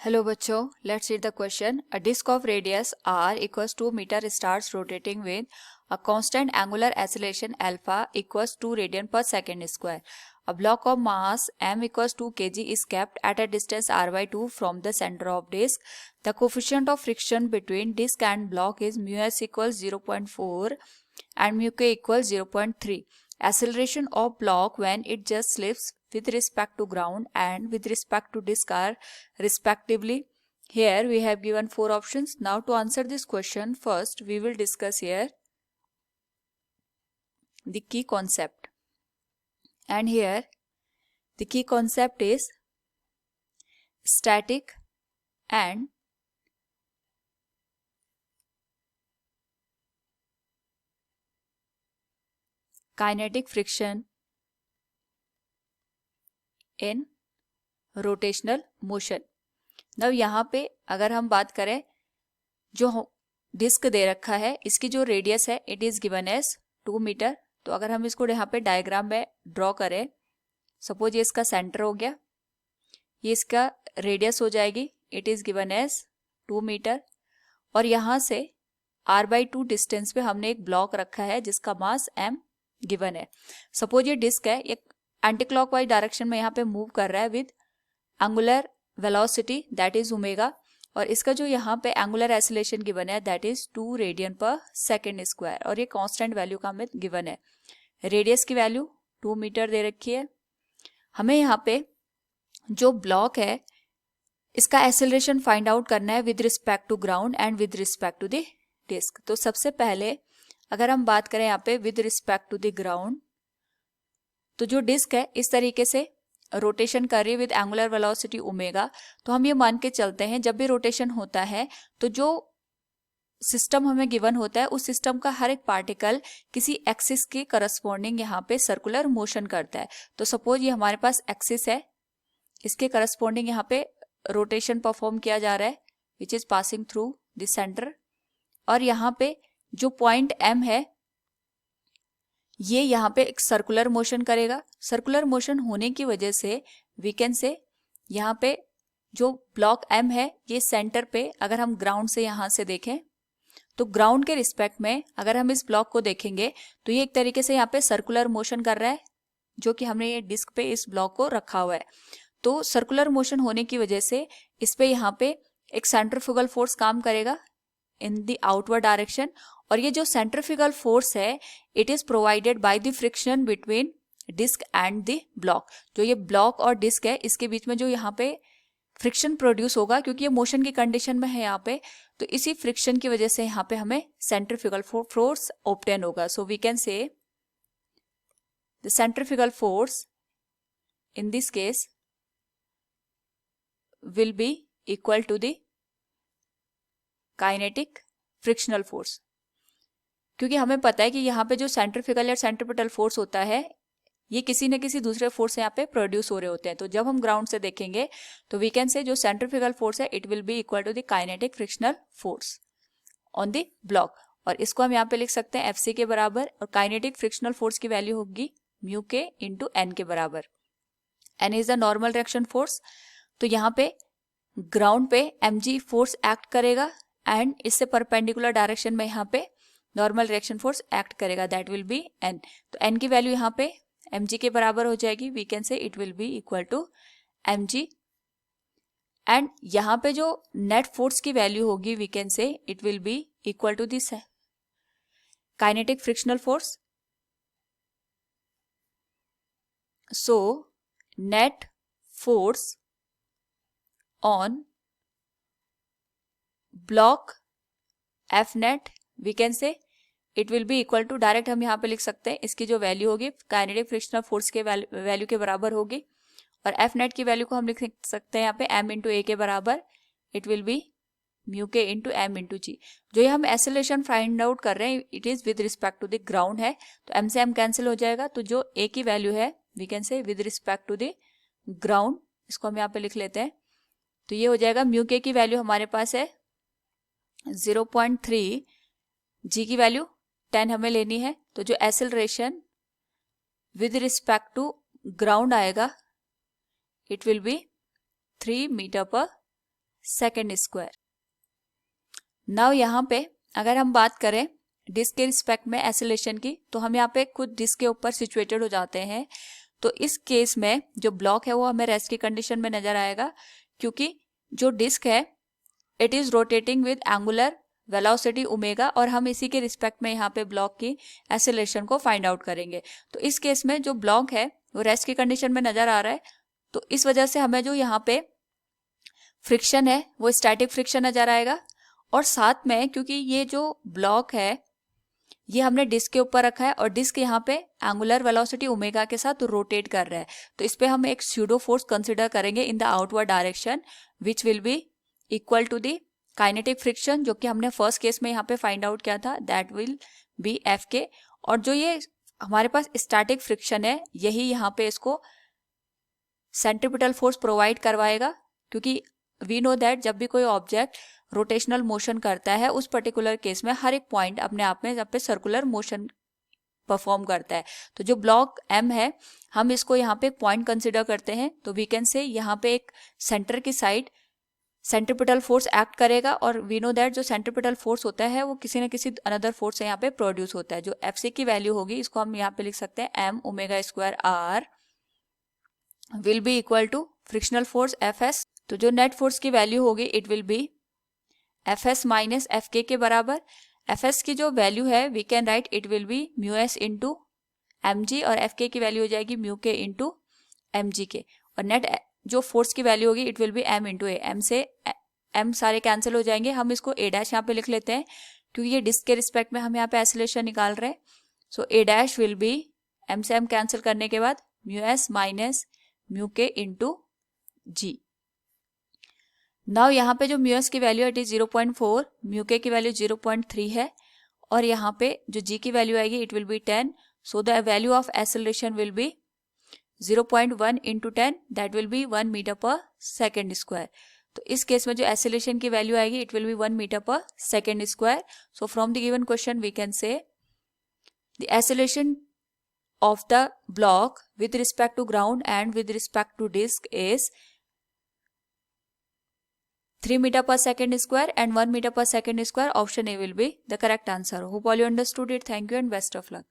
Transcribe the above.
Hello बच्चों, let's read the question. A disk of radius r equals 2 meter starts rotating with a constant angular acceleration alpha equals 2 radian per second square. A block of mass m equals 2 kg is kept at a distance r by 2 from the center of disk. The coefficient of friction between disk and block is mu s equals 0.4 and mu k equals 0.3. Acceleration of block when it just slips with respect to ground and with respect to disk are respectively. Here we have given 4 options. Now to answer this question, first we will discuss here the key concept. And here the key concept is static and kinetic friction in rotational motion. now यहाँ पे अगर हम बात करें, जो disc दे रखा है इसकी जो रेडियस है it is given as 2 metre. तो अगर हम इसको यहाँ पे डायग्राम में ड्रॉ करें, सपोज ये इसका सेंटर हो गया, ये इसका रेडियस हो जाएगी, it is given as 2 metre. और यहाँ से r/2 डिस्टेंस पे हमने एक ब्लॉक रखा है जिसका मास m गिवन है. सपोज ये डिस्क है, एक एंटी क्लॉकवाइज डायरेक्शन में यहाँ पे मूव कर रहा है with angular velocity that is omega, और इसका जो यहाँ पे एंगुलर एसिलेशन गिवन है दैट इज 2 रेडियन पर सेकेंड स्क्वायर, और ये कांस्टेंट वैल्यू का हमें गिवन है. रेडियस की वैल्यू 2 मीटर दे रखी है. हमें यहाँ पे जो ब्लॉक है इसका एसिलेशन फाइंड आउट करना है with respect to ground and with respect to the disc. तो सबसे पहले अगर हम बात करें यहाँ पे with respect to the ground, तो जो डिस्क है इस तरीके से रोटेशन कर रही है विद एंगुलर वेलोसिटी ओमेगा. तो हम ये मान के चलते हैं जब भी रोटेशन होता है तो जो सिस्टम हमें गिवन होता है उस सिस्टम का हर एक पार्टिकल किसी एक्सिस के करस्पॉन्डिंग यहाँ पे सर्कुलर मोशन करता है. तो सपोज ये हमारे पास एक्सिस है, इसके करस्पॉन्डिंग यहाँ पे रोटेशन परफॉर्म किया जा रहा है which is passing through the centre. और यहाँ पे जो पॉइंट M है ये यहाँ पे एक सर्कुलर मोशन करेगा. सर्कुलर मोशन होने की वजह से वी कैन से यहाँ पे जो ब्लॉक M है ये सेंटर पे, अगर हम ग्राउंड से यहाँ से देखें तो ग्राउंड के रिस्पेक्ट में अगर हम इस ब्लॉक को देखेंगे तो ये एक तरीके से यहाँ पे सर्कुलर मोशन कर रहा है, जो कि हमने ये डिस्क पे इस ब्लॉक को रखा हुआ है. तो सर्कुलर मोशन होने की वजह से इस पे यहाँ पे एक सेंट्रीफ्यूगल फोर्स काम करेगा इन द आउटवर्ड डायरेक्शन. और ये जो सेंट्रीफ्यूगल फोर्स है it is provided by the friction between disc and the block. जो ये ब्लॉक और डिस्क है इसके बीच में जो यहाँ पे फ्रिक्शन प्रोड्यूस होगा, क्योंकि ये मोशन की कंडीशन में है यहाँ पे, तो इसी फ्रिक्शन की वजह से यहाँ पे हमें सेंट्रीफ्यूगल फोर्स ऑब्टेन होगा. So we can say the centrifugal force in this case will be equal to the kinetic frictional force. क्योंकि हमें पता है कि यहाँ पे जो सेंट्रीफ्यूगल या सेंट्रीपिटल फोर्स होता है ये किसी न किसी दूसरे फोर्स से यहाँ पे प्रोड्यूस हो रहे होते हैं. तो जब हम ग्राउंड से देखेंगे तो वी कैन से जो सेंट्रीफ्यूगल फोर्स है it will be equal to the kinetic frictional force on the block. और इसको हम यहाँ पे लिख सकते हैं एफसी के बराबर, और काइनेटिक फ्रिक्शनल फोर्स की वैल्यू होगी म्यू के इंटू एन के बराबर. N is the normal reaction force. तो यहाँ पे ग्राउंड पे mg फोर्स एक्ट करेगा एंड इससे परपेंडिकुलर डायरेक्शन में यहाँ पे नॉर्मल रिएक्शन फोर्स एक्ट करेगा, दैट विल बी n. तो n की वैल्यू यहाँ पे mg के बराबर हो जाएगी. We can say it will be equal to mg. And यहाँ पे जो नेट फोर्स की वैल्यू होगी we can say it will be equal to this kinetic frictional force. So net force on block F net we can say it will be equal to, direct हम यहाँ पे लिख सकते हैं इसकी जो वैल्यू होगी काइनेटिक फ्रिक्शनल फोर्स के वैल्यू के बराबर होगी. और F net की वैल्यू को हम लिख सकते हैं यहाँ पे m इंटू ए के बराबर, इट विल बी म्यू के इंटू एम इंटू जी. जो ये हम एसिलेशन फाइंड आउट कर रहे हैं it is with respect to the ground है, तो m से m कैंसिल हो जाएगा. तो जो a की वैल्यू है we can say with respect to the ground, इसको हम यहाँ पे लिख लेते हैं. तो ये हो जाएगा म्यू के की वैल्यू हमारे पास है 0.3, जी की वैल्यू 10 हमें लेनी है. तो जो acceleration with respect to ground आएगा it will be 3 metre per second square. Now यहाँ पे अगर हम बात करें डिस्क के रिस्पेक्ट में एक्सेलरेशन की, तो हम यहाँ पे खुद डिस्क के ऊपर सिचुएटेड हो जाते हैं। तो इस केस में जो ब्लॉक है वो हमें रेस्ट की कंडीशन में नजर आएगा, क्योंकि जो डिस्क है it is rotating with angular velocity omega, और हम इसी के रिस्पेक्ट में यहाँ पे ब्लॉक की एक्सेलरेशन को फाइंड आउट करेंगे। तो इस केस में जो ब्लॉक है वो रेस्ट की कंडीशन में नजर आ रहा है, तो इस वजह से हमें जो यहाँ पे फ्रिक्शन है वो स्टैटिक फ्रिक्शन नजर आएगा। और साथ में क्योंकि ये जो ब्लॉक है ये हमने डिस्क के ऊपर रखा है और डिस्क यहाँ पे एंगुलर वेलोसिटी ओमेगा के साथ रोटेट कर रहा है, तो इस पे हम एक स्यूडो फोर्स कंसिडर करेंगे in the outward direction which will be equal to the kinetic friction, जो कि हमने फर्स्ट केस में यहाँ पे फाइंड आउट किया था, दैट विल बी एफ के। और जो ये हमारे पास स्टैटिक फ्रिक्शन है यही यहाँ पे इसको सेंट्रीपिटल फोर्स प्रोवाइड करवाएगा, क्योंकि वी नो दैट जब भी कोई ऑब्जेक्ट रोटेशनल मोशन करता है उस पर्टिकुलर केस में हर एक पॉइंट अपने आप में जब पे सर्कुलर मोशन परफॉर्म करता है। तो जो ब्लॉक एम है हम इसको यहाँ पे पॉइंट कंसिडर करते हैं, तो वी कैन से यहाँ पे एक सेंटर की साइड सेंट्रीपिटल फोर्स एक्ट करेगा, और वी नो दैट जो सेंट्रीपिटल फोर्स होता है वो किसी न किसी अनदर फोर्स से यहाँ पे प्रोड्यूस होता है। जो एफ सी की वैल्यू होगी इसको हम यहाँ पे लिख सकते हैं M omega square R will be equal to frictional force F S. तो जो नेट फोर्स की वैल्यू होगी it will be F S minus F के बराबर। एफ एस की जो वैल्यू है we can write it will be mu S into M G, और एफ के की वैल्यू हो जाएगी म्यू के इंटू एम जी के। और नेट जो फोर्स की वैल्यू होगी it will be M into A. M से एम सारे कैंसिल हो जाएंगे, हम इसको ए डैश यहाँ पे लिख लेते हैं क्योंकि ये डिस्क के रिस्पेक्ट में हम यहाँ पे एक्सेलरेशन निकाल रहे हैं। सो ए डैश विल बी एम से एम कैंसिल करने के बाद म्यू एस माइनस म्यू के इंटू जी। नाउ यहाँ पे जो म्यू एस की वैल्यू इट इज 0.4, म्यू के की वैल्यू 0.3 है, और यहाँ पे जो जी की वैल्यू आएगी it will be 10। So the value of acceleration will be 0.1 into 10, that will be 1 metre per second square. तो इस केस में जो एक्सेलरेशन की वैल्यू आएगी it will be 1 metre per second square. So from the given question we can say the acceleration of the block with respect to ground and with respect to disk is 3 meter per second square and 1 meter per second square. Option A will be the correct answer. Hope all you understood it. Thank you and best of luck.